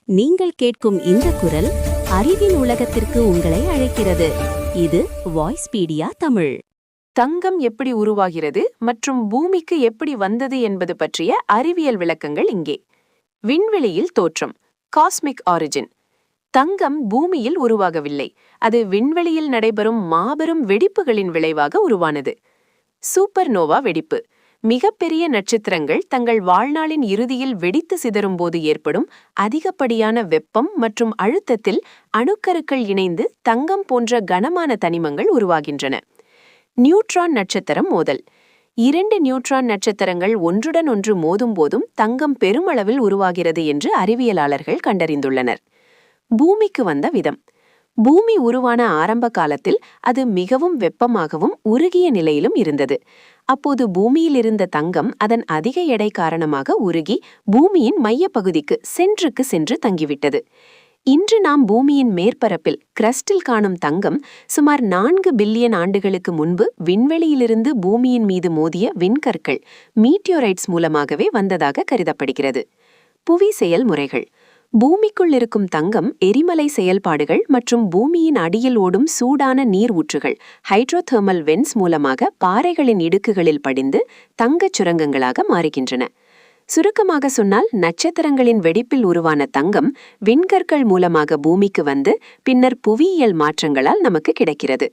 நீங்கள் கேட்கும் இந்த குரல் அறிவின் உலகத்திற்கு உங்களை அழைக்கிறது. இது வாய்ஸ்பீடியா தமிழ். தங்கம் எப்படி உருவாகிறது மற்றும் பூமிக்கு எப்படி வந்தது என்பது பற்றிய அறிவியல் விளக்கங்கள் இங்கே. விண்வெளியில் தோற்றம், காஸ்மிக் ஆரிஜின். தங்கம் பூமியில் உருவாகவில்லை, அது விண்வெளியில் நடைபெறும் மாபெரும் வெடிப்புகளின் விளைவாக உருவானது. சூப்பர்நோவா வெடிப்பு. மிகப்பெரிய நட்சத்திரங்கள் தங்கள் வாழ்நாளின் இறுதியில் வெடித்து சிதறும்போது ஏற்படும் அதிகப்படியான வெப்பம் மற்றும் அழுத்தத்தில் அணுக்கருக்கள் இணைந்து தங்கம் போன்ற கனமான தனிமங்கள் உருவாகின்றன. நியூட்ரான் நட்சத்திரம் மோதல். 2 நியூட்ரான் நட்சத்திரங்கள் ஒன்றுடன் ஒன்று மோதும் போதும் தங்கம் பெருமளவில் உருவாகிறது என்று அறிவியலாளர்கள் கண்டறிந்துள்ளனர். பூமிக்கு வந்த விதம். பூமி உருவான ஆரம்ப காலத்தில் அது மிகவும் வெப்பமாகவும் உருகிய நிலையிலும் இருந்தது. அப்போது பூமியில் இருந்த தங்கம் அதன் அதிக எடை காரணமாக உருகி பூமியின் மையப்பகுதிக்கு சென்று தங்கிவிட்டது. இன்று நாம் பூமியின் மேற்பரப்பில் கிரஸ்டில் காணும் தங்கம் சுமார் 4 பில்லியன் ஆண்டுகளுக்கு முன்பு விண்வெளியிலிருந்து பூமியின் மீது மோதிய விண்கற்கள், மீட்டியோரைட்ஸ் மூலமாகவே வந்ததாக கருதப்படுகிறது. புவி செயல்முறைகள். பூமிக்குள் இருக்கும் தங்கம் எரிமலை செயல்பாடுகள் மற்றும் பூமியின் அடியில் ஓடும் சூடான நீர் ஊற்றுகள், ஹைட்ரோதெர்மல் வென்ட்ஸ் மூலமாக பாறைகளின் இடுக்குகளில் படிந்து தங்கச் சுரங்கங்களாக மாறுகின்றன. சுருக்கமாக சொன்னால், நட்சத்திரங்களின் வெடிப்பில் உருவான தங்கம் விண்கற்கள் மூலமாக பூமிக்கு வந்து பின்னர் புவியியல் மாற்றங்களால் நமக்கு கிடைக்கிறது.